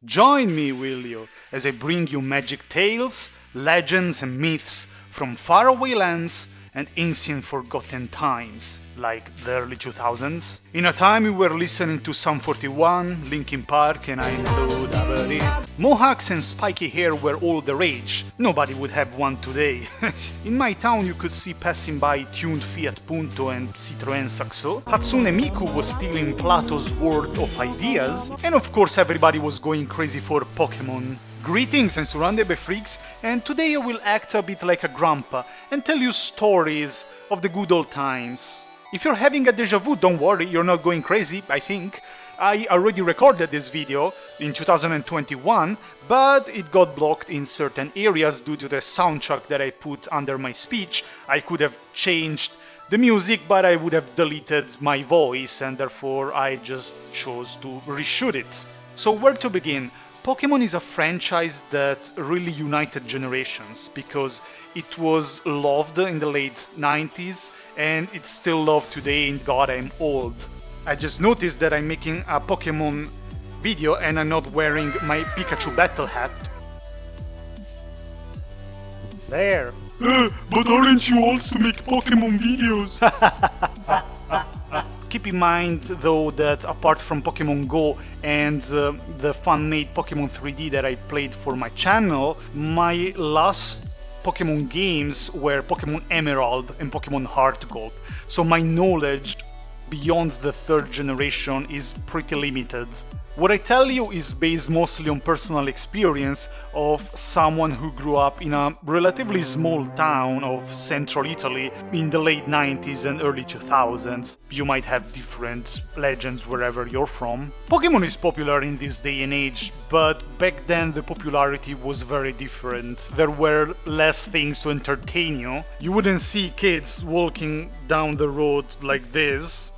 Join me, will you, as I bring you magic tales, legends and myths from faraway lands and ancient forgotten times, like the early 2000s. In a time we were listening to Sum 41, Linkin Park and I Know Dabari. Mohawks and spiky hair were all the rage. Nobody would have one today. In my town you could see passing by tuned Fiat Punto and Citroën Saxo. Hatsune Miku was stealing Plato's world of ideas. And of course everybody was going crazy for Pokémon. Greetings and SurroundEdByFreaks, and today I will act a bit like a grandpa and tell you stories of the good old times. If you're having a deja vu, don't worry, you're not going crazy, I think. I already recorded this video in 2021, but it got blocked in certain areas due to the soundtrack that I put under my speech. I could have changed the music, but I would have deleted my voice, and therefore I just chose to reshoot it. So where to begin? Pokémon is a franchise that really united generations because it was loved in the late 90s and it's still loved today, and God, I'm old. I just noticed that I'm making a Pokémon video and I'm not wearing my Pikachu battle hat. There. But aren't you old to make Pokémon videos? Keep in mind though that apart from Pokémon Go and the fan-made Pokémon 3D that I played for my channel, my last Pokémon games were Pokémon Emerald and Pokémon Heart Gold. So my knowledge beyond the third generation is pretty limited. What I tell you is based mostly on personal experience of someone who grew up in a relatively small town of central Italy in the late 90s and early 2000s. You might have different legends wherever you're from. Pokémon is popular in this day and age, but back then the popularity was very different. There were less things to entertain you. You wouldn't see kids walking down the road like this.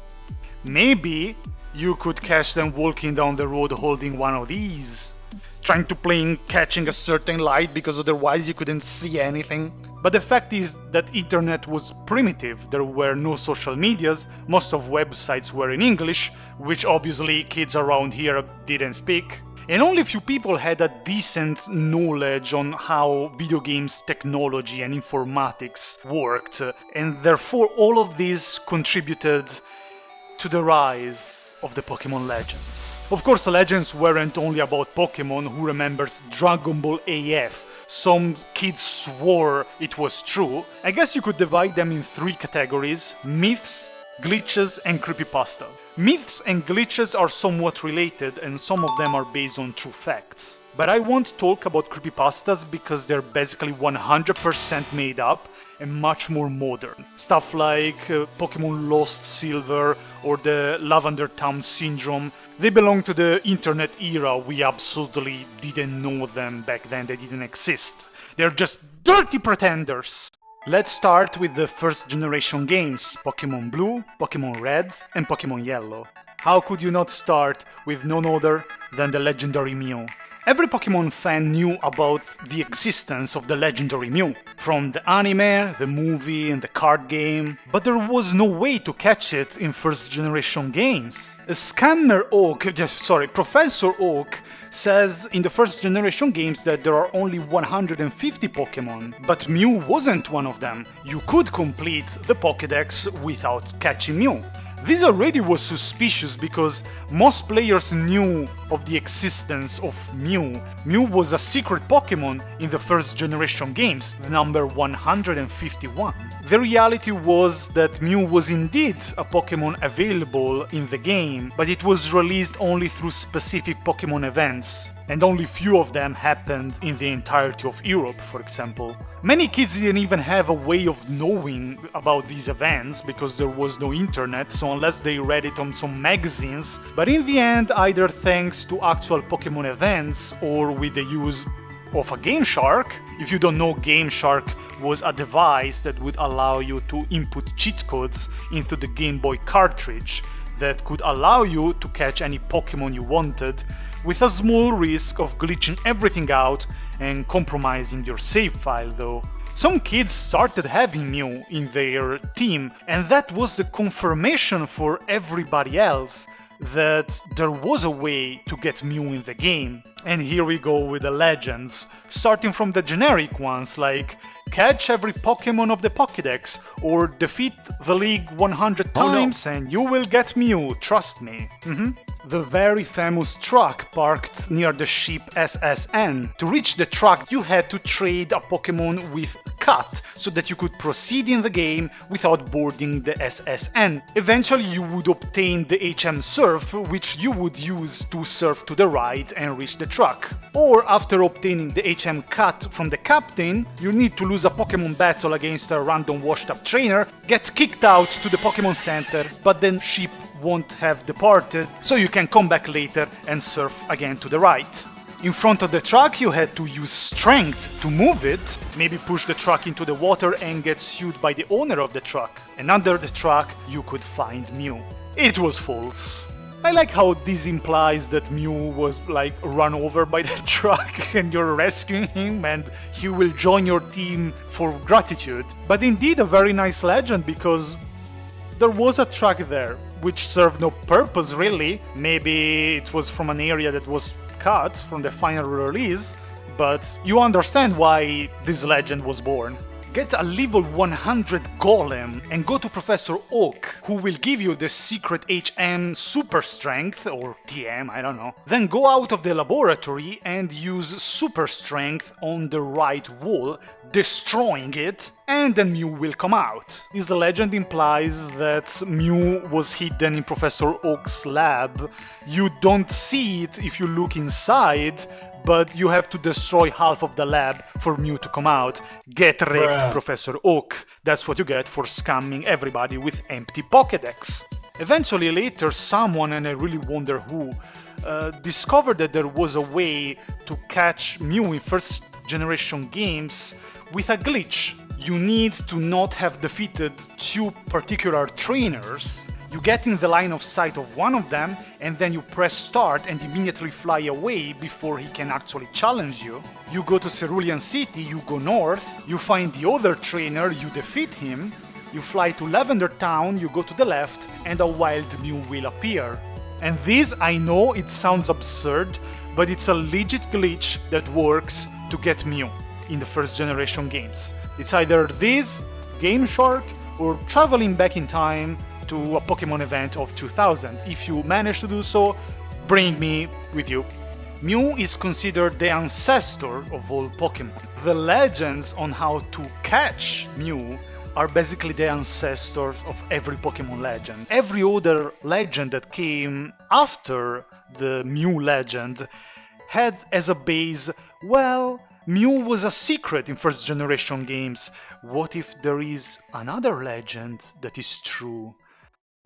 Maybe you could catch them walking down the road holding one of these, trying to play catching a certain light because otherwise you couldn't see anything. But the fact is that internet was primitive, there were no social medias, most of websites were in English, which obviously kids around here didn't speak. And only few people had a decent knowledge on how video games technology and informatics worked, and therefore all of this contributed to the rise of the Pokémon legends. Of course, legends weren't only about Pokémon. Who remembers Dragon Ball AF? Some kids swore it was true. I guess you could divide them in three categories: myths, glitches and creepypasta. Myths and glitches are somewhat related and some of them are based on true facts. But I won't talk about creepypastas because they're basically 100% made up and much more modern. Stuff like Pokémon Lost Silver or the Lavender Town Syndrome, they belong to the internet era. We absolutely didn't know them back then, they didn't exist. They're just dirty pretenders! Let's start with the first generation games, Pokémon Blue, Pokémon Red and Pokémon Yellow. How could you not start with none other than the legendary Mew? Every Pokémon fan knew about the existence of the legendary Mew, from the anime, the movie and the card game, but there was no way to catch it in first generation games. Professor Oak says in the first generation games that there are only 150 Pokémon, but Mew wasn't one of them. You could complete the Pokédex without catching Mew. This already was suspicious because most players knew of the existence of Mew. Mew was a secret Pokémon in the first generation games, the number 151. The reality was that Mew was indeed a Pokémon available in the game, but it was released only through specific Pokémon events, and only few of them happened in the entirety of Europe, for example. Many kids didn't even have a way of knowing about these events because there was no internet, so unless they read it on some magazines, but in the end, either thanks to actual Pokémon events or with the use of a Game Shark. If you don't know, Game Shark was a device that would allow you to input cheat codes into the Game Boy cartridge that could allow you to catch any Pokémon you wanted, with a small risk of glitching everything out and compromising your save file though. Some kids started having Mew in their team, and that was the confirmation for everybody else that there was a way to get Mew in the game. And here we go with the legends, starting from the generic ones like catch every Pokémon of the Pokédex or defeat the league 100 times and you will get Mew, trust me. The very famous truck parked near the ship SSN. To reach the truck you had to trade a Pokémon with Cut so that you could proceed in the game without boarding the SSN. Eventually you would obtain the HM Surf, which you would use to surf to the right and reach the truck. Or after obtaining the HM Cut from the captain, you need to lose a Pokémon battle against a random washed up trainer, get kicked out to the Pokémon Center, but then ship won't have departed, so you can come back later and surf again to the right. In front of the truck you had to use strength to move it, maybe push the truck into the water and get sued by the owner of the truck. And under the truck you could find Mew. It was false. I like how this implies that Mew was like run over by the truck and you're rescuing him and he will join your team for gratitude. But indeed a very nice legend, because there was a truck there which served no purpose really. Maybe it was from an area that was cut from the final release, but you understand why this legend was born. Get a level 100 Golem and go to Professor Oak, who will give you the secret HM Super Strength, or TM, I don't know. Then go out of the laboratory and use Super Strength on the right wall, destroying it, and then Mew will come out. This legend implies that Mew was hidden in Professor Oak's lab. You don't see it if you look inside, but you have to destroy half of the lab for Mew to come out. Get wrecked, Professor Oak. That's what you get for scamming everybody with empty Pokédex. Eventually later someone, and I really wonder who, discovered that there was a way to catch Mew in first generation games with a glitch. You need to not have defeated two particular trainers. You get in the line of sight of one of them and then you press start and immediately fly away before he can actually challenge you. You go to Vermillion City, you go north, you find the other trainer, you defeat him, you fly to Lavender Town, you go to the left, and a wild Mew will appear. And this, I know it sounds absurd, but it's a legit glitch that works to get Mew in the first generation games. It's either this, Game Shark, or traveling back in time to a Pokemon event of 2000. If you manage to do so, bring me with you. Mew is considered the ancestor of all Pokemon. The legends on how to catch Mew are basically the ancestors of every Pokemon legend. Every other legend that came after the Mew legend had as a base, well, Mew was a secret in first generation games. What if there is another legend that is true?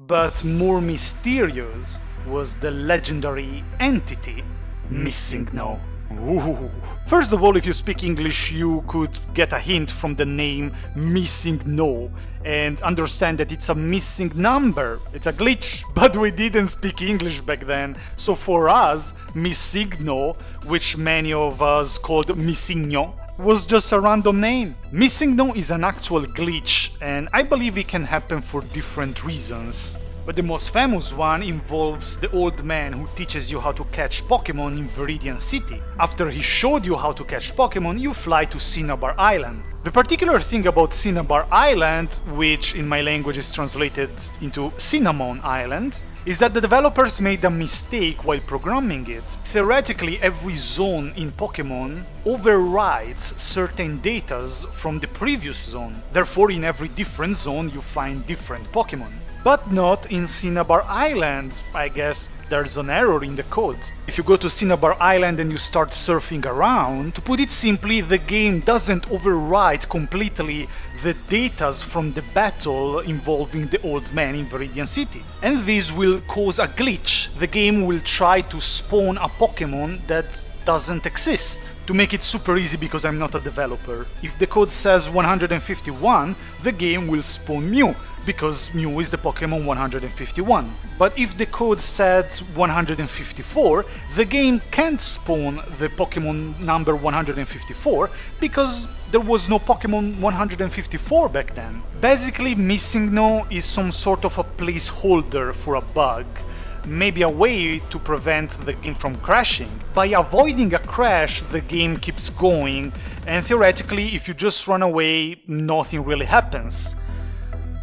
But more mysterious was the legendary entity, MissingNo. Ooh. First of all, if you speak English, you could get a hint from the name MissingNo and understand that it's a missing number. It's a glitch, but we didn't speak English back then. So for us, MissingNo, which many of us called MissingNo, was just a random name. MissingNo is an actual glitch, and I believe it can happen for different reasons. But the most famous one involves the old man who teaches you how to catch Pokémon in Vermillion City. After he showed you how to catch Pokémon, you fly to Cinnabar Island. The particular thing about Cinnabar Island, which in my language is translated into Cinnamon Island, is that the developers made a mistake while programming it. Theoretically, every zone in Pokémon overrides certain data from the previous zone. Therefore, in every different zone you find different Pokémon. But not in Cinnabar Island. I guess there's an error in the code. If you go to Cinnabar Island and you start surfing around, to put it simply, the game doesn't override completely the data from the battle involving the old man in Vermillion City. And this will cause a glitch. The game will try to spawn a Pokémon that doesn't exist. To make it super easy, because I'm not a developer, if the code says 151, the game will spawn Mew, because Mew is the Pokémon 151. But if the code said 154, the game can't spawn the Pokémon number 154 because there was no Pokémon 154 back then. Basically, MissingNo is some sort of a placeholder for a bug. maybe a way to prevent the game from crashing. By avoiding a crash, the game keeps going, and theoretically, if you just run away, nothing really happens.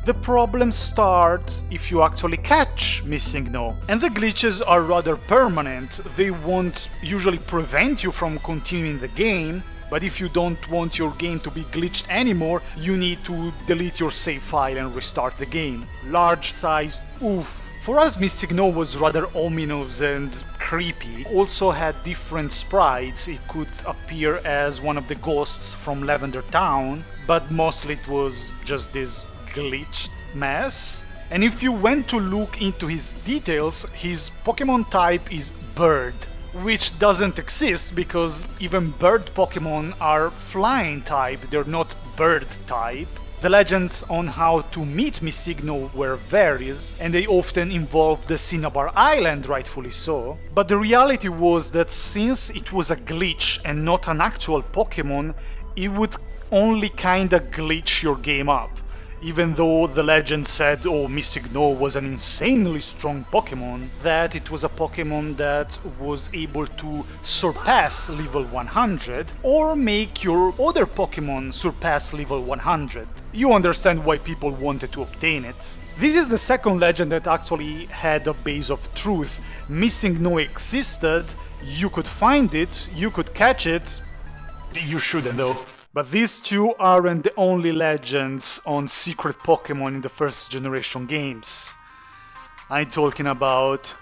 The problem starts if you actually catch MissingNo, and the glitches are rather permanent. They won't usually prevent you from continuing the game, but if you don't want your game to be glitched anymore, you need to delete your save file and restart the game. Large size, oof. For us, MissingNo was rather ominous and creepy. Also had different sprites. It could appear as one of the ghosts from Lavender Town, but mostly it was just this glitched mess. And if you went to look into his details, his Pokemon type is Bird, which doesn't exist because even bird Pokemon are flying type, they're not bird type. The legends on how to meet MissingNo were various, and they often involved the Cinnabar Island, rightfully so. But the reality was that since it was a glitch and not an actual Pokemon, it would only kinda glitch your game up. Even though the legend said, oh, MissingNo was an insanely strong Pokemon, that it was a Pokemon that was able to surpass level 100 or make your other Pokemon surpass level 100. You understand why people wanted to obtain it. This is the second legend that actually had a base of truth. MissingNo existed, you could find it, you could catch it. You shouldn't though. But these two aren't the only legends on secret Pokemon in the first generation games. I'm talking about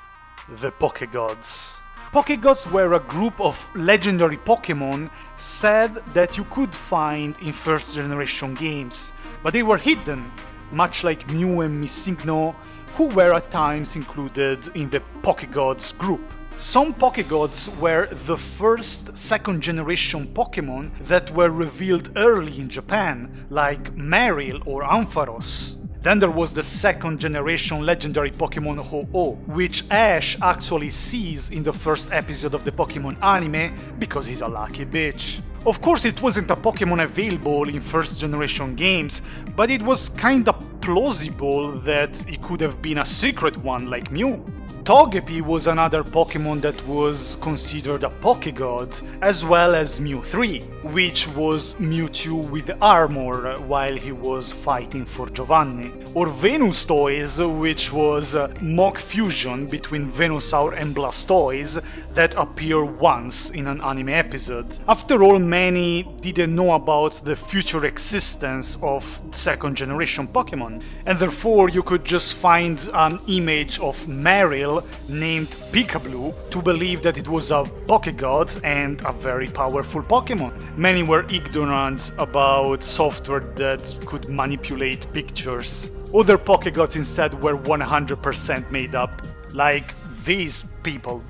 the Pokégods. Pokégods were a group of legendary Pokemon said that you could find in first generation games, but they were hidden, much like Mew and MissingNo, who were at times included in the Pokégods group. Some Pokégods were the first second generation Pokémon that were revealed early in Japan, like Marill or Ampharos. Then there was the second generation legendary Pokémon Ho-Oh, which Ash actually sees in the first episode of the Pokémon anime because he's a lucky bitch. Of course, it wasn't a Pokémon available in first generation games, but it was kinda plausible that it could have been a secret one like Mew. Togepi was another Pokemon that was considered a Pokégod, as well as Mew3, which was Mewtwo with armor while he was fighting for Giovanni. Or Venustoise, which was a mock fusion between Venusaur and Blastoise that appear once in an anime episode. After all, many didn't know about the future existence of second generation Pokemon, and therefore you could just find an image of Marill named Peekaboo to believe that it was a Pokégod and a very powerful Pokemon. Many were ignorant about software that could manipulate pictures. Other Pokégods instead were 100% made up, like these people.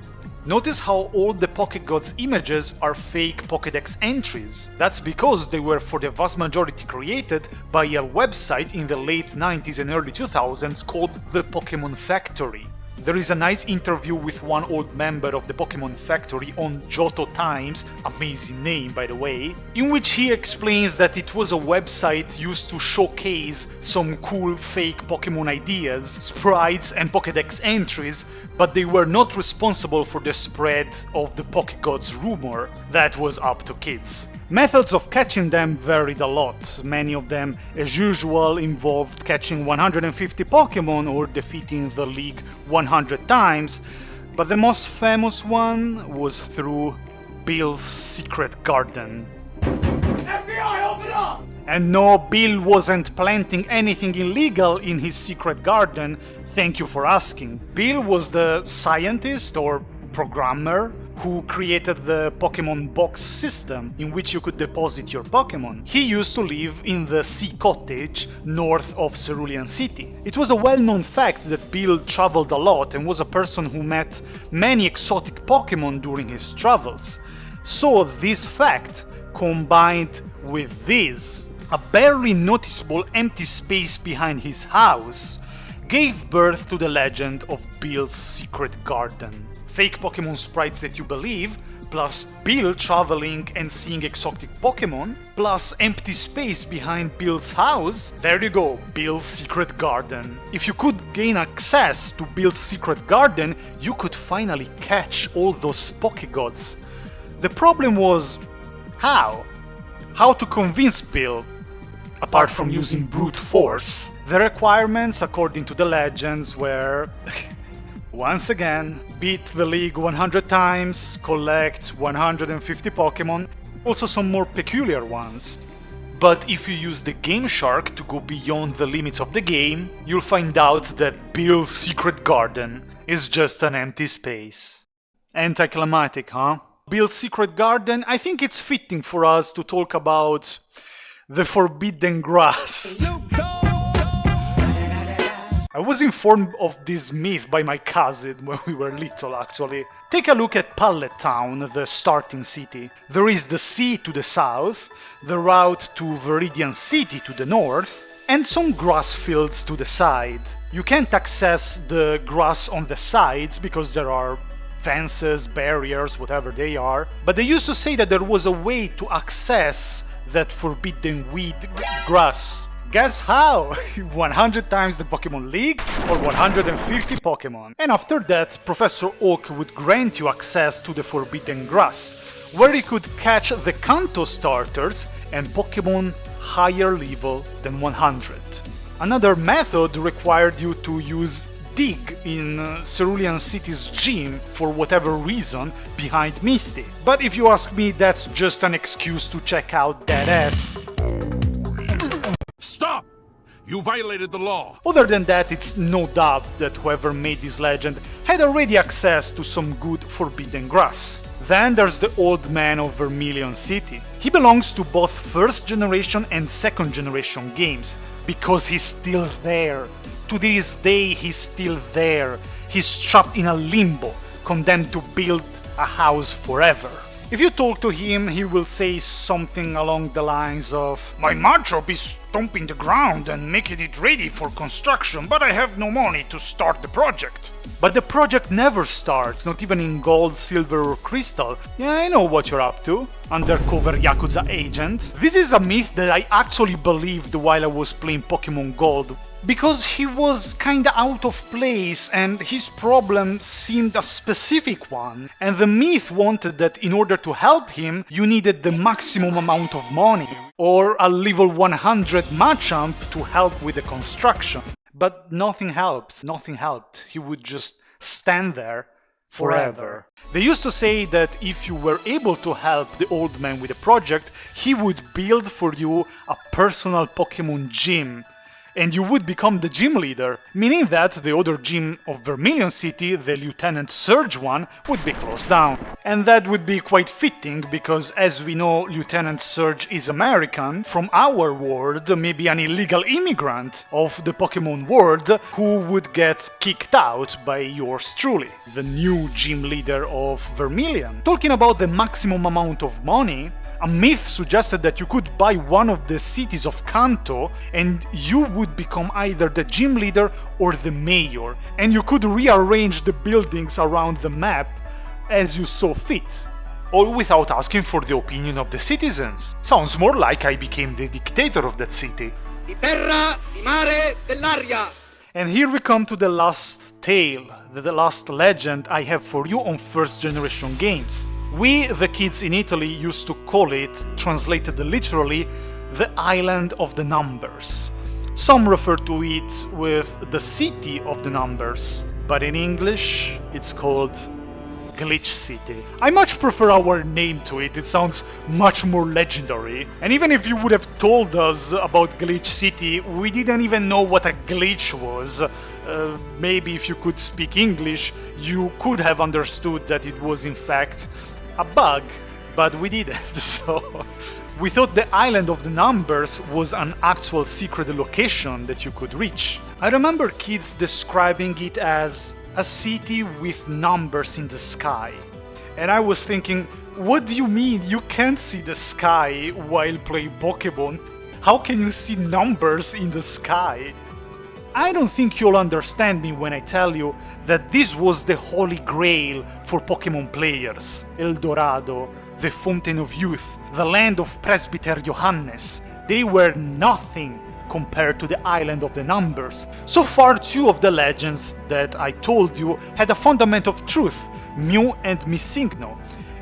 Notice how all the Pokégods images are fake Pokédex entries. That's because they were for the vast majority created by a website in the late 90s and early 2000s called The Pokémon Factory. There is a nice interview with one old member of the Pokémon Factory on Johto Times, amazing name by the way, in which he explains that it was a website used to showcase some cool fake Pokémon ideas, sprites and Pokédex entries, but they were not responsible for the spread of the Pokégods rumor. That was up to kids. Methods of catching them varied a lot. Many of them, as usual, involved catching 150 Pokémon or defeating the league 100 times, but the most famous one was through Bill's secret garden. FBI, open up! And no, Bill wasn't planting anything illegal in his secret garden, thank you for asking. Bill was the scientist or programmer who created the Pokemon box system in which you could deposit your Pokemon. He used to live in the Sea Cottage north of Cerulean City. It was a well-known fact that Bill traveled a lot and was a person who met many exotic Pokemon during his travels. So this fact, combined with this, a barely noticeable empty space behind his house, gave birth to the legend of Bill's secret garden. Fake Pokemon sprites that you believe, plus Bill traveling and seeing exotic Pokemon, plus empty space behind Bill's house, there you go, Bill's secret garden. If you could gain access to Bill's secret garden, you could finally catch all those Pokégods. The problem was, how? How to convince Bill? Apart from using brute force. The requirements, according to the legends, were once again, beat the league 100 times, collect 150 Pokemon, also some more peculiar ones. But if you use the Game Shark to go beyond the limits of the game, you'll find out that Bill's secret garden is just an empty space. Anticlimactic, huh? Bill's secret garden, I think it's fitting for us to talk about the forbidden grass. I was informed of this myth by my cousin when we were little, actually. Take a look at Pallet Town, the starting city. There is the sea to the south, the route to Vermillion City to the north, and some grass fields to the side. You can't access the grass on the sides because there are fences, barriers, whatever they are, but they used to say that there was a way to access that forbidden weed grass. Guess how? 100 times the Pokemon League or 150 Pokemon. And after that, Professor Oak would grant you access to the Forbidden Grass, where you could catch the Kanto starters and Pokemon higher level than 100. Another method required you to use Dig in Cerulean City's gym for whatever reason behind Misty. But if you ask me, that's just an excuse to check out that ass. Stop! You violated the law! Other than that, it's no doubt that whoever made this legend had already access to some good forbidden grass. Then there's the old man of Vermillion City. He belongs to both first generation and second generation games, because he's still there. To this day, he's still there. He's trapped in a limbo, condemned to build a house forever. If you talk to him, he will say something along the lines of, "My Machop is stomping the ground and making it ready for construction, but I have no money to start the project." But the project never starts, not even in gold, silver or crystal. Yeah, I know what you're up to, undercover Yakuza agent. This is a myth that I actually believed while I was playing Pokemon Gold, because he was kinda out of place and his problem seemed a specific one, and the myth wanted that in order to help him, you needed the maximum amount of money, or a level 100 Machamp to help with the construction. But nothing helped. He would just stand there forever. They used to say that if you were able to help the old man with the project, he would build for you a personal Pokemon gym, and you would become the gym leader, meaning that the other gym of Vermillion City, the Lieutenant Surge one, would be closed down. And that would be quite fitting, because as we know, Lieutenant Surge is American, from our world, maybe an illegal immigrant of the Pokemon world, who would get kicked out by yours truly, the new gym leader of Vermillion. Talking about the maximum amount of money, a myth suggested that you could buy one of the cities of Kanto and you would become either the gym leader or the mayor, and you could rearrange the buildings around the map as you saw fit, all without asking for the opinion of the citizens. Sounds more like I became the dictator of that city. Di terra, di mare, dell'aria. And here we come to the last tale, the last legend I have for you on first generation games. We, the kids in Italy, used to call it, translated literally, the Island of the Numbers. Some refer to it with the City of the Numbers, but in English it's called GlitchxCity. I much prefer our name to it, it sounds much more legendary. And even if you would have told us about GlitchxCity, we didn't even know what a glitch was. Maybe if you could speak English, you could have understood that it was in fact a bug, but we didn't, so we thought the Island of the Numbers was an actual secret location that you could reach. I remember kids describing it as a city with numbers in the sky, and I was thinking, what do you mean you can't see the sky while playing Pokemon? How can you see numbers in the sky? I don't think you'll understand me when I tell you that this was the holy grail for Pokémon players. El Dorado, the Fountain of Youth, the land of Presbyter Johannes. They were nothing compared to the Island of the Numbers. So far, two of the legends that I told you had a fundament of truth, Mew and MissingNo.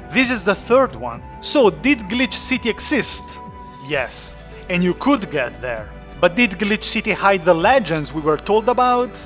This is the third one. So did GlitchxCity exist? Yes, and you could get there. But did GlitchxCity hide the legends we were told about?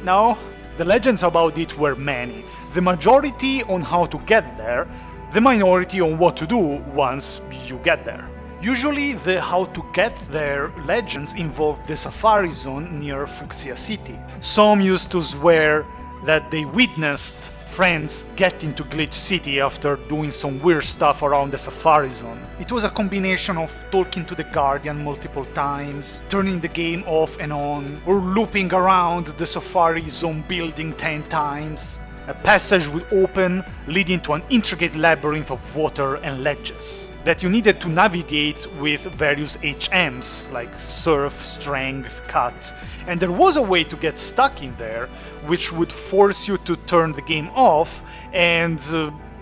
No, the legends about it were many. The majority on how to get there, the minority on what to do once you get there. Usually the how to get there legends involve the Safari Zone near Fuchsia City. Some used to swear that they witnessed friends get into GlitchxCity after doing some weird stuff around the Safari Zone. It was a combination of talking to the Guardian multiple times, turning the game off and on, or looping around the Safari Zone building 10 times. A passage would open, leading to an intricate labyrinth of water and ledges that you needed to navigate with various HMs like Surf, Strength, Cut, and there was a way to get stuck in there, which would force you to turn the game off and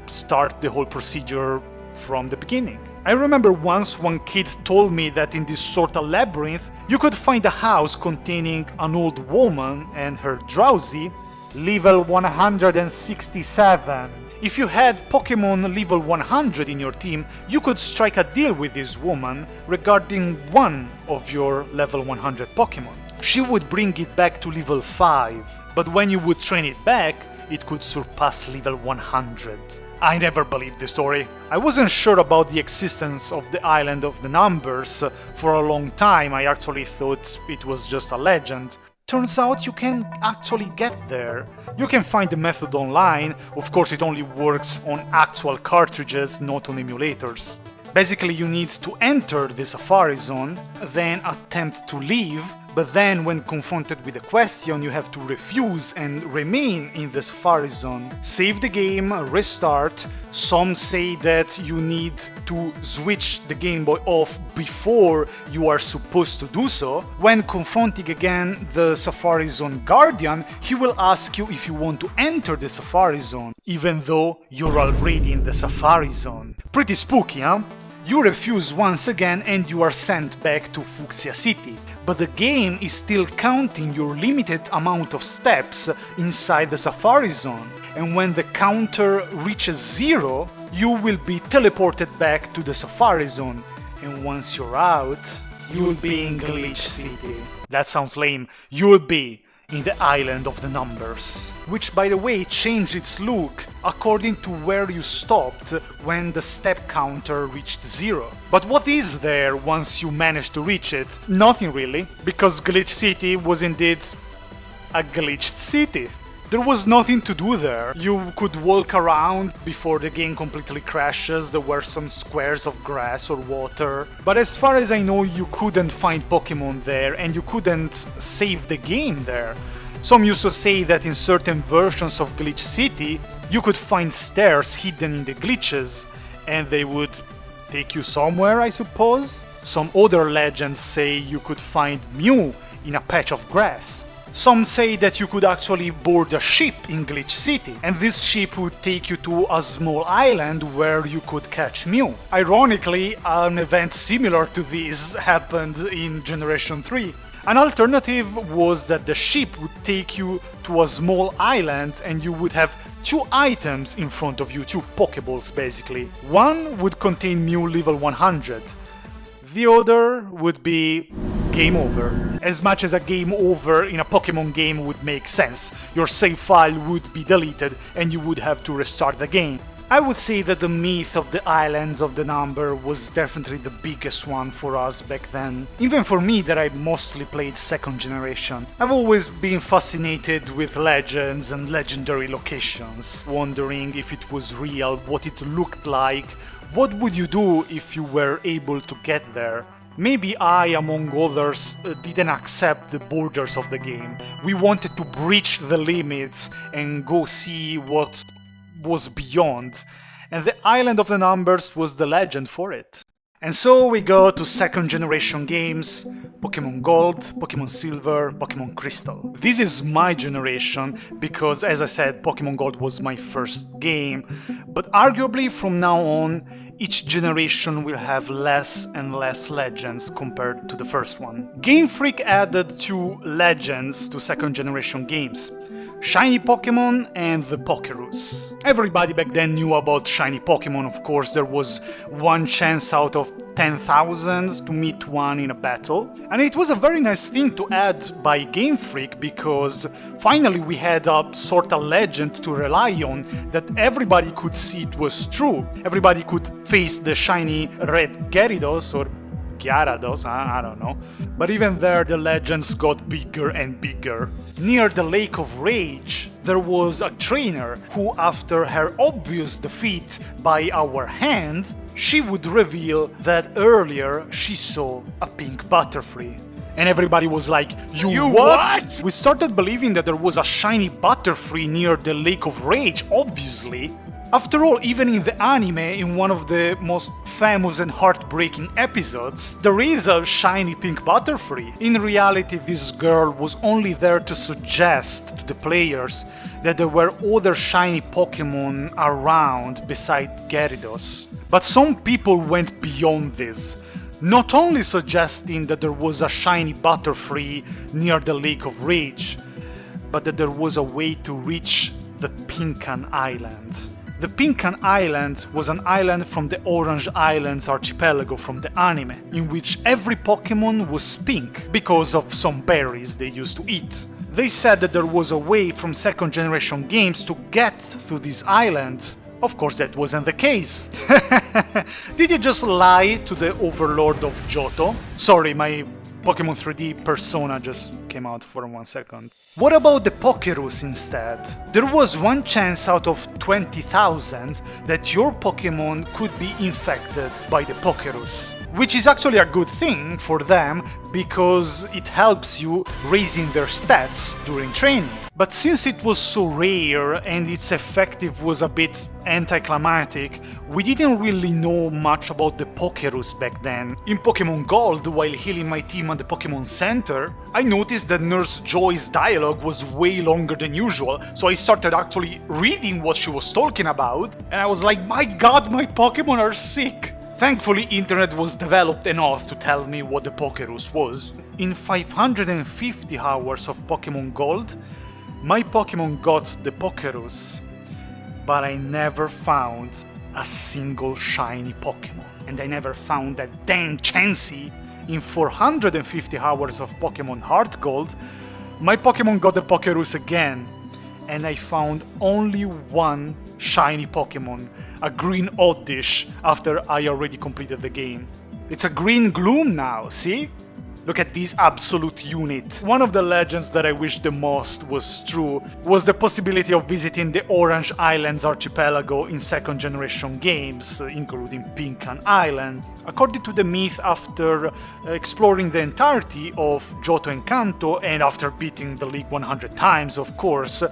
start the whole procedure from the beginning. I remember once one kid told me that in this sort of labyrinth you could find a house containing an old woman and her drowsy, level 167. If you had Pokemon level 100 in your team, you could strike a deal with this woman regarding one of your level 100 Pokemon. She would bring it back to level 5, but when you would train it back, it could surpass level 100. I never believed the story. I wasn't sure about the existence of the Island of the Numbers for a long time. I actually thought it was just a legend. Turns out you can actually get there. You can find the method online. Of course, it only works on actual cartridges, not on emulators. Basically, you need to enter the Safari Zone, then attempt to leave, but then when confronted with a question, you have to refuse and remain in the Safari Zone. Save the game, restart. Some say that you need to switch the Game Boy off before you are supposed to do so. When confronting again the Safari Zone Guardian, he will ask you if you want to enter the Safari Zone, even though you're already in the Safari Zone. Pretty spooky, huh? You refuse once again and you are sent back to Fuchsia City, but the game is still counting your limited amount of steps inside the Safari Zone, and when the counter reaches 0, you will be teleported back to the Safari Zone, and once you're out, you'll be in GlitchxCity. That sounds lame. You'll be in the Island of the Numbers, which by the way changed its look according to where you stopped when the step counter reached 0. But what is there once you manage to reach it? Nothing really, because GlitchxCity was indeed a glitched city. There was nothing to do there. You could walk around before the game completely crashes. There were some squares of grass or water. But as far as I know, you couldn't find Pokemon there and you couldn't save the game there. Some used to say that in certain versions of GlitchxCity, you could find stairs hidden in the glitches and they would take you somewhere, I suppose. Some other legends say you could find Mew in a patch of grass. Some say that you could actually board a ship in GlitchxCity, and this ship would take you to a small island where you could catch Mew. Ironically, an event similar to this happened in Generation 3. An alternative was that the ship would take you to a small island and you would have 2 items in front of you, 2 Pokeballs basically. One would contain Mew level 100. The other would be game over. As much as a game over in a Pokemon game would make sense, your save file would be deleted and you would have to restart the game. I would say that the myth of the Islands of the Number was definitely the biggest one for us back then. Even for me that I mostly played 2nd generation. I've always been fascinated with legends and legendary locations, wondering if it was real, what it looked like, what would you do if you were able to get there. Maybe I, among others, didn't accept the borders of the game. We wanted to breach the limits and go see what was beyond, and the Island of the Numbers was the legend for it. And so we go to 2nd generation games, Pokémon Gold, Pokémon Silver, Pokémon Crystal. This is my generation because, as I said, Pokémon Gold was my first game, but arguably from now on, each generation will have less and less legends compared to the first one. Game Freak added 2 legends to second generation games. Shiny Pokémon and the Pokérus. Everybody back then knew about Shiny Pokémon, of course. There was one chance out of 10,000 to meet one in a battle. And it was a very nice thing to add by Game Freak because finally we had a sort of legend to rely on that everybody could see it was true. Everybody could face the shiny red Gyarados or Gyarados, I don't know. But even there the legends got bigger and bigger. Near the Lake of Rage, there was a trainer who, after her obvious defeat by our hand, she would reveal that earlier she saw a pink Butterfree. And everybody was like, You what? We started believing that there was a shiny Butterfree near the Lake of Rage, obviously. After all, even in the anime, in one of the most famous and heartbreaking episodes, there is a shiny pink Butterfree. In reality, this girl was only there to suggest to the players that there were other shiny Pokémon around beside Gyarados. But some people went beyond this, not only suggesting that there was a shiny Butterfree near the Lake of Rage, but that there was a way to reach the Pinkan Island. The Pinkan Island was an island from the Orange Islands archipelago from the anime, in which every Pokémon was pink because of some berries they used to eat. They said that there was a way from second generation games to get to this island. Of course that wasn't the case. Did you just lie to the overlord of Johto? Sorry, my Pokémon 3D persona just came out for 1 second. What about the Pokérus instead? There was one chance out of 20,000 that your Pokémon could be infected by the Pokérus. Which is actually a good thing for them because it helps you raising their stats during training. But since it was so rare and its effective was a bit anticlimactic, we didn't really know much about the Pokérus back then. In Pokémon Gold, while healing my team at the Pokémon Center, I noticed that Nurse Joy's dialogue was way longer than usual, so I started actually reading what she was talking about, and I was like, my god, my Pokémon are sick! Thankfully, internet was developed enough to tell me what the Pokérus was. In 550 hours of Pokémon Gold, my Pokémon got the Pokérus, but I never found a single shiny Pokémon. And I never found that damn Chansey. In 450 hours of Pokémon Heart Gold, my Pokémon got the Pokérus again, and I found only one shiny Pokémon, a green Oddish, after I already completed the game. It's a green Gloom now, see? Look at this absolute unit. One of the legends that I wish the most was true was the possibility of visiting the Orange Islands archipelago in second generation games, including Pinkan Island. According to the myth, after exploring the entirety of Johto and Kanto, and after beating the league 100 times, of course,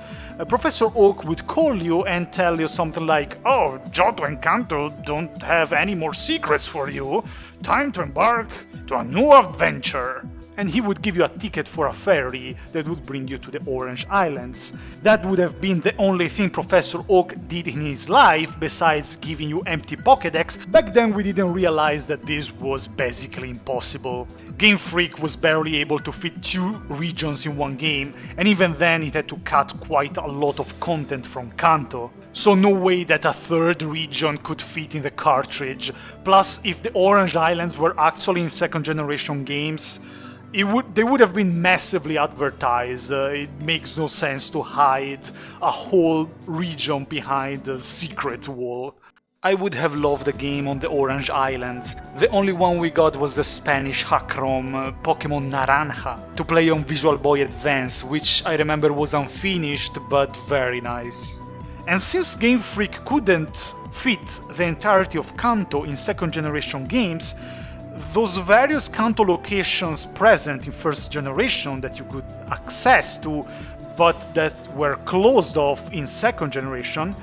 Professor Oak would call you and tell you something like, "Oh, Johto and Kanto don't have any more secrets for you. Time to embark to a new adventure." And he would give you a ticket for a ferry that would bring you to the Orange Islands. That would have been the only thing Professor Oak did in his life besides giving you empty Pokédex. Back then we didn't realize that this was basically impossible. Game Freak was barely able to fit 2 regions in one game, and even then it had to cut quite a lot of content from Kanto. So no way that a 3rd region could fit in the cartridge. Plus, if the Orange Islands were actually in second generation games, they would have been massively advertised. It makes no sense to hide a whole region behind a secret wall. I would have loved the game on the Orange Islands. The only one we got was the Spanish hack-ROM Pokémon Naranja to play on Visual Boy Advance, which I remember was unfinished but very nice. And since Game Freak couldn't fit the entirety of Kanto in second generation games, those various Kanto locations present in first generation that you could access to, but that were closed off in second generation,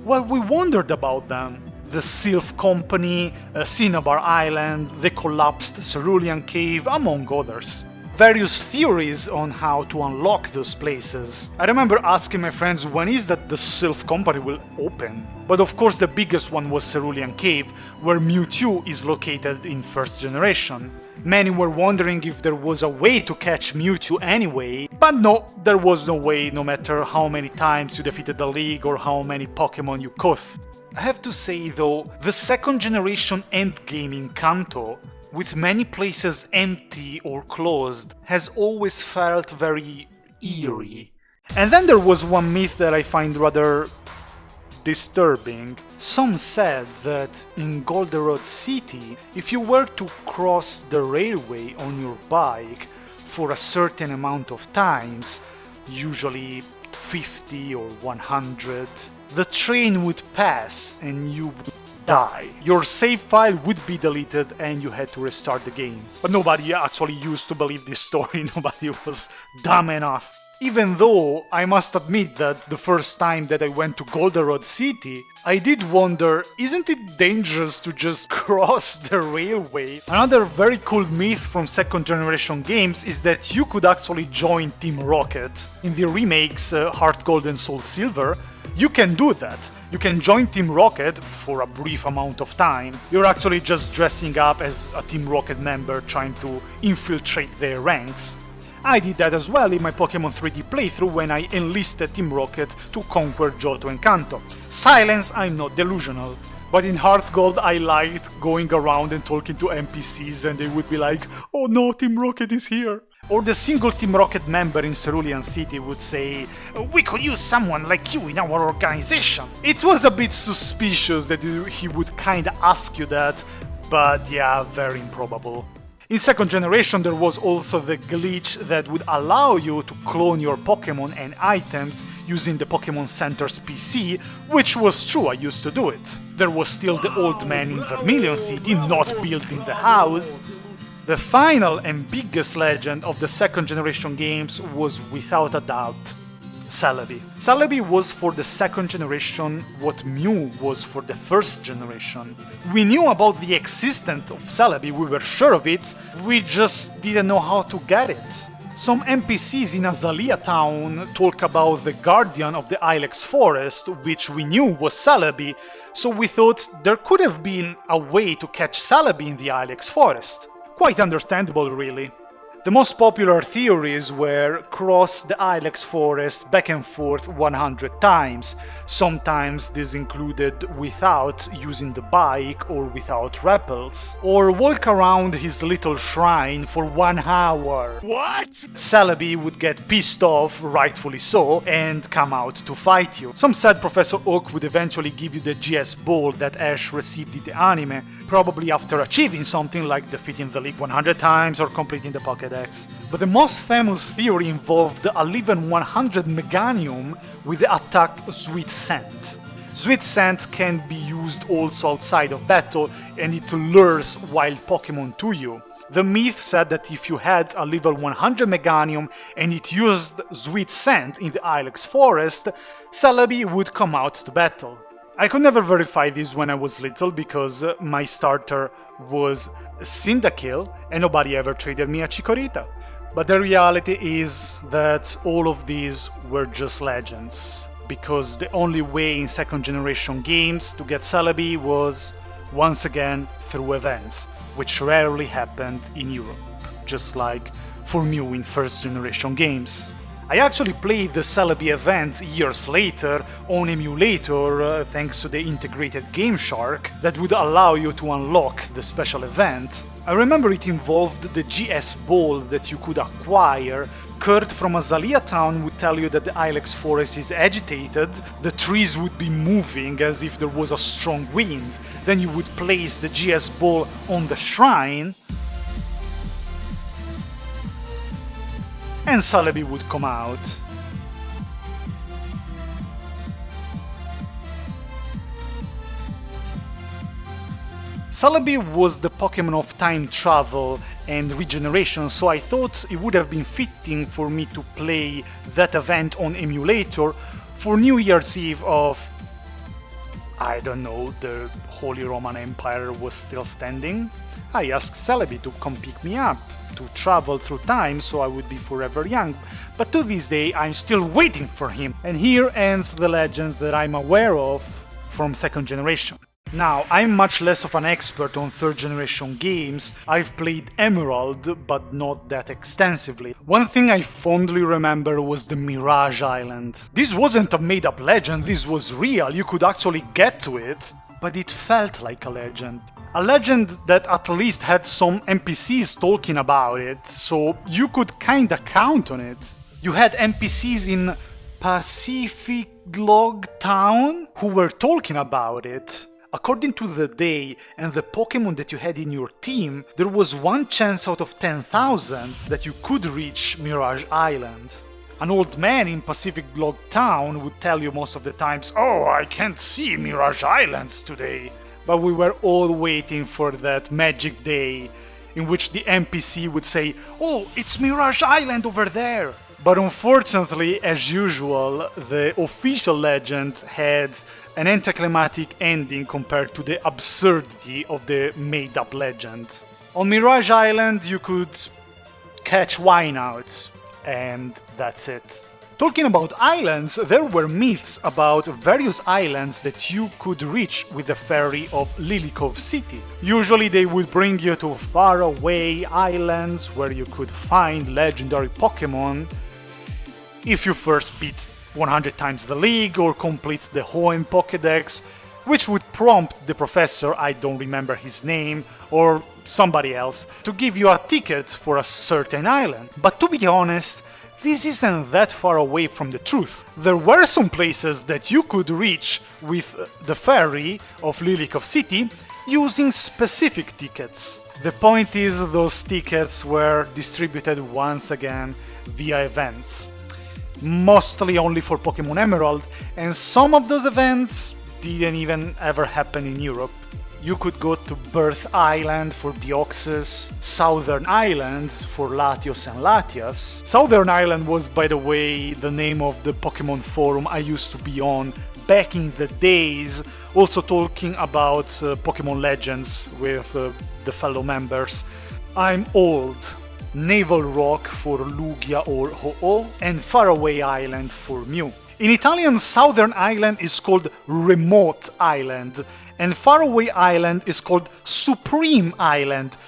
well, we wondered about them. the Sylph Company, Cinnabar Island, the collapsed Cerulean Cave, among others. Various theories on how to unlock those places. I remember asking my friends when is that the Sylph Company will open. But of course the biggest one was Cerulean Cave, where Mewtwo is located in first generation. Many were wondering if there was a way to catch Mewtwo anyway, but no, there was no way, no matter how many times you defeated the League or how many Pokémon you caught. I have to say though, the second generation endgame in Kanto, with many places empty or closed, has always felt very eerie. And then there was one myth that I find rather disturbing. Some said that in Goldenrod City, if you were to cross the railway on your bike for a certain amount of times, usually 50 or 100, the train would pass and you would die. Your save file would be deleted and you had to restart the game. But nobody actually used to believe this story, nobody was dumb enough. Even though I must admit that the first time that I went to Goldenrod City, I did wonder, isn't it dangerous to just cross the railway? Another very cool myth from second generation games is that you could actually join Team Rocket. In the remakes Heart Gold and Soul Silver, you can do that. You can join Team Rocket for a brief amount of time. You're actually just dressing up as a Team Rocket member trying to infiltrate their ranks. I did that as well in my Pokémon 3D playthrough when I enlisted Team Rocket to conquer Johto and Kanto. Silence, I'm not delusional. But in Heart Gold I liked going around and talking to NPCs and they would be like, oh no, Team Rocket is here. Or the single Team Rocket member in Cerulean City would say, we could use someone like you in our organization. It was a bit suspicious that he would kinda ask you that, but yeah, very improbable. In second generation there was also the glitch that would allow you to clone your Pokémon and items using the Pokémon Center's PC, which was true, I used to do it. There was still the old man in Vermillion City, not built in the house. The final and biggest legend of the second generation games was without a doubt Celebi. Celebi was for the second generation what Mew was for the first generation. We knew about the existence of Celebi, we were sure of it, we just didn't know how to get it. Some NPCs in Azalea Town talk about the guardian of the Ilex forest, which we knew was Celebi, so we thought there could have been a way to catch Celebi in the Ilex forest. Quite understandable, really. The most popular theories were cross the Ilex forest back and forth 100 times. Sometimes this included without using the bike or without rappels. Or walk around his little shrine for 1 hour. What? Celebi would get pissed off, rightfully so, and come out to fight you. Some said Professor Oak would eventually give you the GS ball that Ash received in the anime, probably after achieving something like defeating the League 100 times or completing the Pokédex. But the most famous theory involved a level 100 Meganium with the attack Sweet Scent. Sweet Scent can be used also outside of battle and it lures wild Pokémon to you. The myth said that if you had a level 100 Meganium and it used Sweet Scent in the Ilex forest, Celebi would come out to battle. I could never verify this when I was little because my starter was Cyndaquil and nobody ever traded me a Chikorita. But the reality is that all of these were just legends, because the only way in second generation games to get Celebi was, once again, through events, which rarely happened in Europe, just like for Mew in first generation games. I actually played the Celebi event years later on emulator thanks to the integrated Game Shark that would allow you to unlock the special event. I remember it involved the GS ball that you could acquire. Kurt from Azalea Town would tell you that the Ilex forest is agitated, the trees would be moving as if there was a strong wind, then you would place the GS ball on the shrine, and Celebi would come out. Celebi was the Pokémon of time travel and regeneration, so I thought it would have been fitting for me to play that event on emulator for New Year's Eve of I don't know, the Holy Roman Empire was still standing, I asked Celebi to come pick me up, to travel through time so I would be forever young, but to this day I'm still waiting for him. And here ends the legends that I'm aware of from second generation. Now, I'm much less of an expert on third generation games. I've played Emerald, but not that extensively. One thing I fondly remember was the Mirage Island. This wasn't a made up legend, this was real, you could actually get to it, but it felt like a legend. A legend that at least had some NPCs talking about it, so you could kinda count on it. You had NPCs in Pacific Log Town who were talking about it. According to the day and the Pokemon that you had in your team, there was one chance out of 10,000 that you could reach Mirage Island. An old man in Pacific Log Town would tell you most of the times, "Oh, I can't see Mirage Islands today." But we were all waiting for that magic day in which the NPC would say, "Oh, it's Mirage Island over there." But unfortunately, as usual, the official legend had an anticlimactic ending compared to the absurdity of the made-up legend. On Mirage Island you could catch Wineout, and that's it. Talking about islands, there were myths about various islands that you could reach with the ferry of Lilycove City. Usually they would bring you to faraway islands where you could find legendary Pokémon if you first beat 100 times the league or complete the Hoenn Pokédex, which would prompt the professor, I don't remember his name, or somebody else, to give you a ticket for a certain island. But to be honest, this isn't that far away from the truth. There were some places that you could reach with the ferry of Lilycove City using specific tickets. The point is, those tickets were distributed once again via events. Mostly only for Pokemon Emerald, and some of those events didn't even ever happen in Europe. You could go to Birth Island for Deoxys, Southern Island for Latios and Latias. Southern Island was, by the way, the name of the Pokemon forum I used to be on back in the days, also talking about Pokemon Legends with the fellow members. I'm old. Naval Rock for Lugia or Ho-Oh, and Faraway Island for Mew. In Italian, Southern Island is called Remote Island, and Faraway Island is called Supreme Island.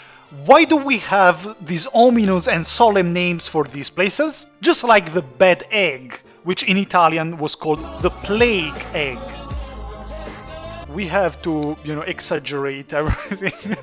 Why do we have these ominous and solemn names for these places? Just like the Bad Egg, which in Italian was called the Plague Egg. We have to, exaggerate everything.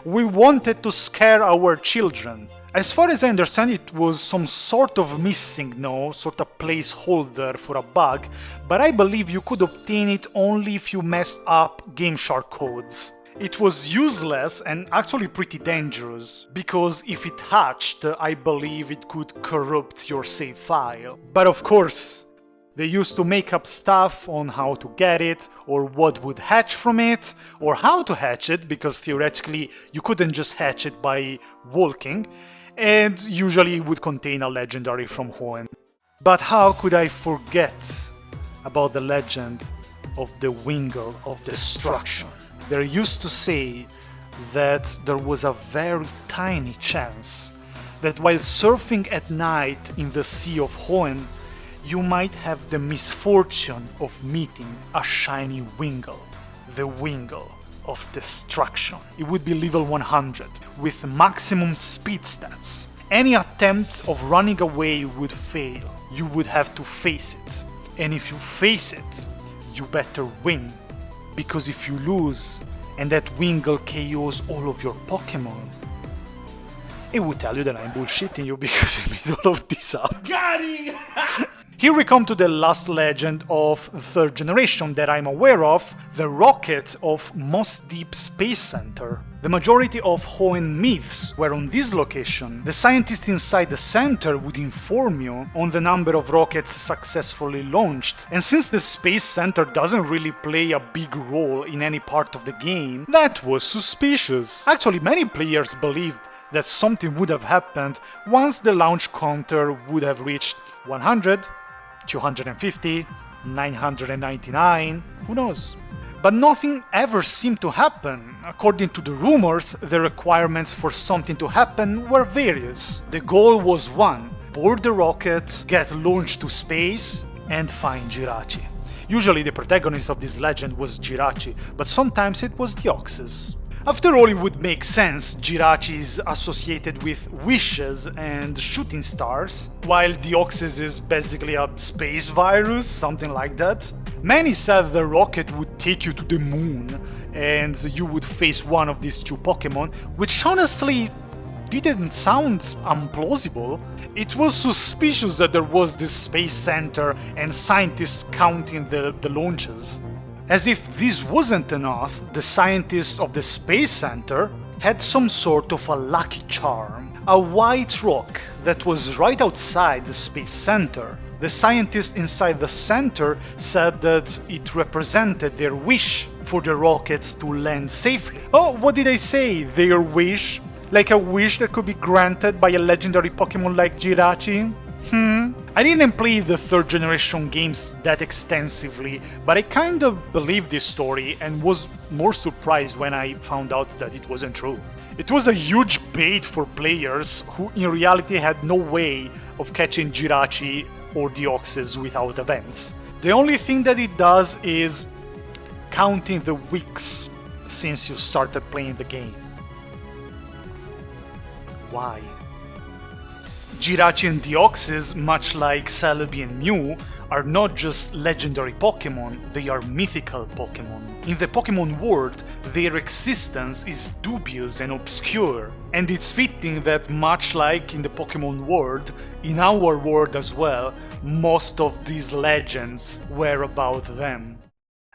We wanted to scare our children. As far as I understand, it was some sort of MissingNo, sort of placeholder for a bug, but I believe you could obtain it only if you messed up GameShark codes. It was useless and actually pretty dangerous, because if it hatched, I believe it could corrupt your save file. But of course, they used to make up stuff on how to get it, or what would hatch from it, or how to hatch it, because theoretically you couldn't just hatch it by walking, and usually it would contain a legendary from Hoenn. But how could I forget about the legend of the Wingull of Destruction? They used to say that there was a very tiny chance that while surfing at night in the Sea of Hoenn, you might have the misfortune of meeting a shiny Wingull, the Wingull of Destruction. It would be level 100, with maximum speed stats. Any attempt of running away would fail. You would have to face it. And if you face it, you better win. Because if you lose, and that Wingull KOs all of your Pokemon, it would tell you that I'm bullshitting you because I made all of this up. Got it! Here we come to the last legend of third generation that I'm aware of, the rocket of Mossdeep Space Center. The majority of Hoenn myths were on this location. The scientist inside the center would inform you on the number of rockets successfully launched. And since the Space Center doesn't really play a big role in any part of the game, that was suspicious. Actually, many players believed that something would have happened once the launch counter would have reached 100, 250, 999, who knows? but nothing ever seemed to happen. According to the rumors, the requirements for something to happen were various. The goal was one: board the rocket, get launched to space, and find Jirachi. Usually the protagonist of this legend was Jirachi, but sometimes it was Deoxys. After all, it would make sense. Jirachi is associated with wishes and shooting stars, while Deoxys is basically a space virus, something like that. Many said the rocket would take you to the moon, and you would face one of these two Pokemon, which honestly didn't sound implausible. It was suspicious that there was this space center and scientists counting the launches. As if this wasn't enough, the scientists of the Space Center had some sort of a lucky charm. A white rock that was right outside the Space Center. The scientists inside the center said that it represented their wish for the rockets to land safely. Oh, what did I say? Their wish? Like a wish that could be granted by a legendary Pokemon like Jirachi? I didn't play the third generation games that extensively, but I kind of believed this story and was more surprised when I found out that it wasn't true. It was a huge bait for players who in reality had no way of catching Jirachi or Deoxys without events. The only thing that it does is counting the weeks since you started playing the game. Why? Jirachi and Deoxys, much like Celebi and Mew, are not just legendary Pokémon, they are mythical Pokémon. In the Pokémon world, their existence is dubious and obscure, and it's fitting that much like in the Pokémon world, in our world as well, most of these legends were about them.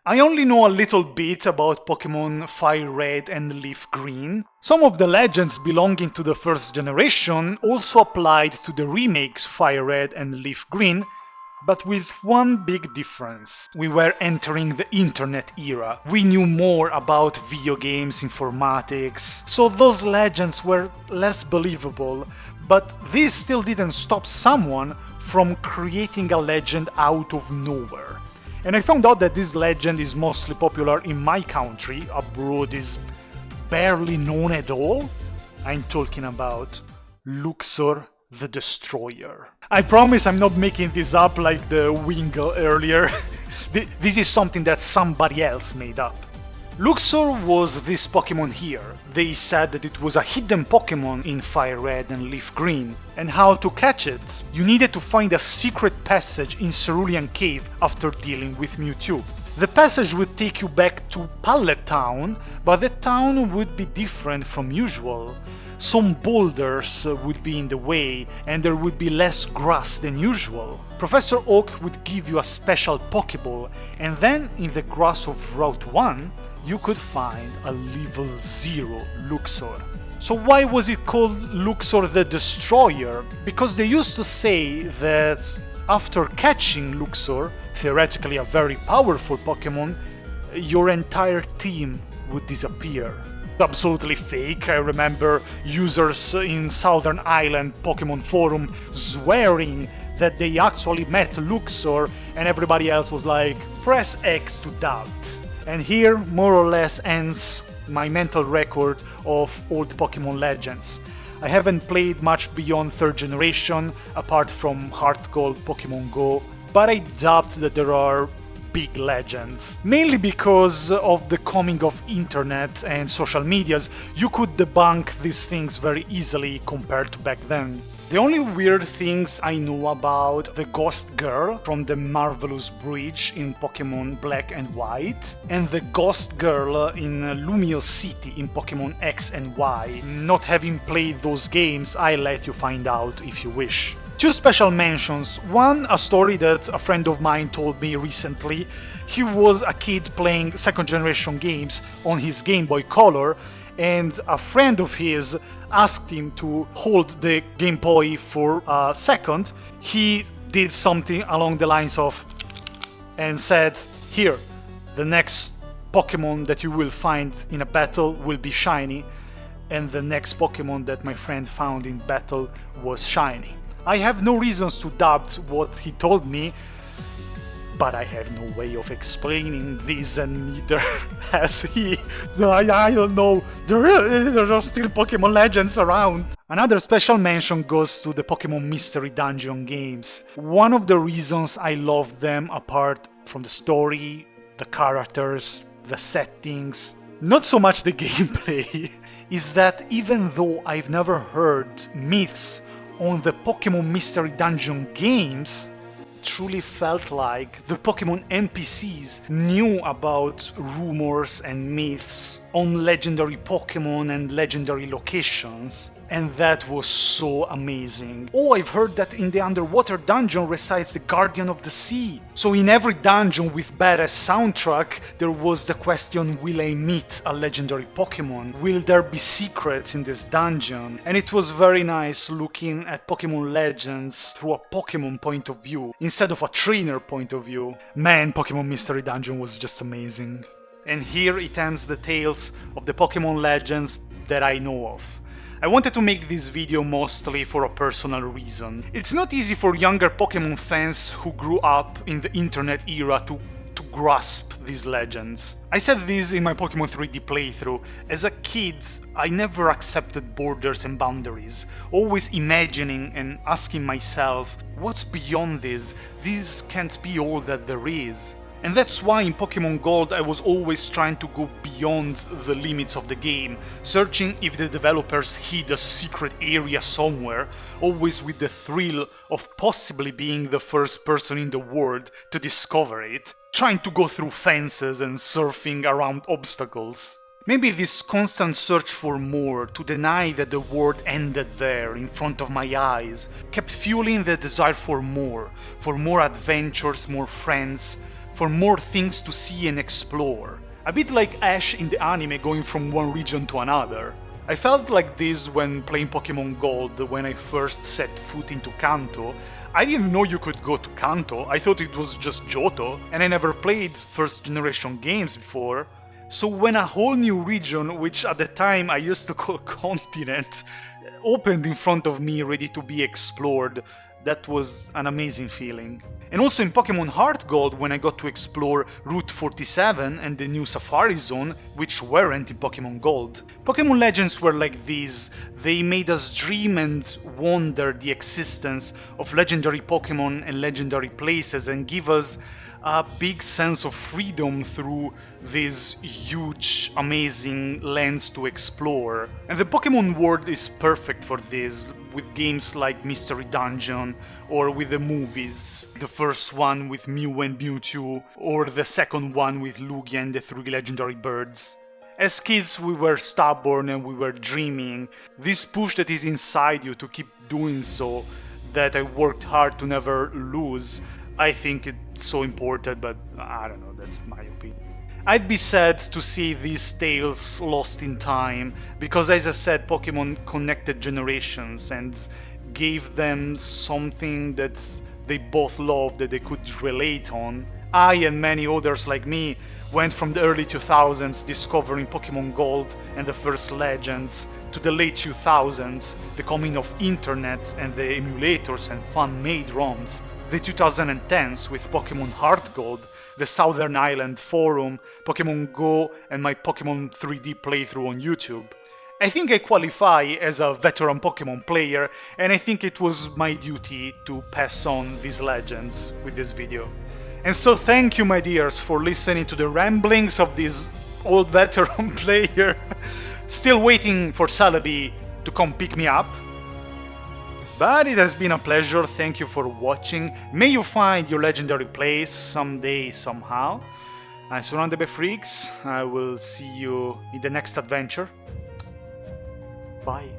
I only know a little bit about Pokémon Fire Red and Leaf Green. Some of the legends belonging to the first generation also applied to the remakes Fire Red and Leaf Green, but with one big difference. We were entering the internet era. We knew more about video games, informatics, so those legends were less believable, but this still didn't stop someone from creating a legend out of nowhere. And I found out that this legend is mostly popular in my country, abroad is barely known at all. I'm talking about Luxor the Destroyer. I promise I'm not making this up like the Wingull earlier. This is something that somebody else made up. Luxor was this Pokemon here. They said that it was a hidden Pokemon in Fire Red and Leaf Green, and how to catch it. You needed to find a secret passage in Cerulean Cave after dealing with Mewtwo. The passage would take you back to Pallet Town, but the town would be different from usual. Some boulders would be in the way, and there would be less grass than usual. Professor Oak would give you a special Pokeball, and then in the grass of Route 1, you could find a level 0 Luxor. So why was it called Luxor the Destroyer? Because they used to say that after catching Luxor, theoretically a very powerful Pokemon, your entire team would disappear. Absolutely fake. I remember users in Southern Island Pokemon Forum swearing that they actually met Luxor and everybody else was like, press X to doubt. And here, more or less, ends my mental record of old Pokemon legends. I haven't played much beyond 3rd generation, apart from Heart Gold Pokemon Go, but I doubt that there are big legends. Mainly because of the coming of internet and social medias, you could debunk these things very easily compared to back then. The only weird things I know about the Ghost Girl from the Marvelous Bridge in Pokémon Black and White, and the Ghost Girl in Vermillion City in Pokémon X and Y. Not having played those games, I'll let you find out if you wish. Two special mentions. One, a story that a friend of mine told me recently. He was a kid playing 2nd generation games on his Game Boy Color, and a friend of his asked him to hold the Game Boy for a second. He did something along the lines of and said, "Here, the next Pokemon that you will find in a battle will be shiny," and the next Pokemon that my friend found in battle was shiny. I have no reasons to doubt what he told me, but I have no way of explaining this, and neither has he. So I don't know, there are still Pokemon Legends around. Another special mention goes to the Pokemon Mystery Dungeon games. One of the reasons I love them, apart from the story, the characters, the settings, not so much the gameplay, is that even though I've never heard myths on the Pokemon Mystery Dungeon games, it truly felt like the Pokemon NPCs knew about rumors and myths on legendary Pokemon and legendary locations. And that was so amazing. Oh, I've heard that in the underwater dungeon resides the Guardian of the Sea. So in every dungeon with badass soundtrack, there was the question, will I meet a legendary Pokemon? Will there be secrets in this dungeon? And it was very nice looking at Pokemon Legends through a Pokemon point of view, instead of a trainer point of view. Man, Pokemon Mystery Dungeon was just amazing. And here it ends the tales of the Pokemon Legends that I know of. I wanted to make this video mostly for a personal reason. It's not easy for younger Pokemon fans who grew up in the internet era to grasp these legends. I said this in my Pokemon 3D playthrough. As a kid, I never accepted borders and boundaries, always imagining and asking myself, what's beyond this? This can't be all that there is. And that's why in Pokemon Gold I was always trying to go beyond the limits of the game, searching if the developers hid a secret area somewhere, always with the thrill of possibly being the first person in the world to discover it, trying to go through fences and surfing around obstacles. Maybe this constant search for more, to deny that the world ended there in front of my eyes, kept fueling the desire for more adventures, more friends, for more things to see and explore. A bit like Ash in the anime going from one region to another. I felt like this when playing Pokemon Gold when I first set foot into Kanto. I didn't know you could go to Kanto, I thought it was just Johto, and I never played first generation games before. So when a whole new region, which at the time I used to call continent, opened in front of me ready to be explored, that was an amazing feeling. And also in Pokemon Heart Gold, when I got to explore Route 47 and the new Safari Zone, which weren't in Pokemon Gold. Pokemon Legends were like these. They made us dream and wonder the existence of legendary Pokemon and legendary places, and give us a big sense of freedom through this huge, amazing lands to explore. And the Pokemon world is perfect for this, with games like Mystery Dungeon, or with the movies. The first one with Mew and Mewtwo, or the second one with Lugia and the 3 legendary birds. As kids we were stubborn and we were dreaming. This push that is inside you to keep doing so, that I worked hard to never lose, I think it's so important, but I don't know, that's my opinion. I'd be sad to see these tales lost in time, because as I said, Pokemon connected generations and gave them something that they both loved, that they could relate on. I and many others like me went from the early 2000s discovering Pokemon Gold and the first Legends, to the late 2000s, the coming of internet and the emulators and fan-made ROMs, the 2010s with Pokemon Heart Gold, the Southern Island forum, Pokemon Go, and my Pokemon 3D playthrough on YouTube. I think I qualify as a veteran Pokemon player, and I think it was my duty to pass on these legends with this video. And so thank you, my dears, for listening to the ramblings of this old veteran player, still waiting for Celebi to come pick me up. But it has been a pleasure, thank you for watching. May you find your legendary place someday, somehow. I'm SurroundEdByFreaks. I will see you in the next adventure. Bye.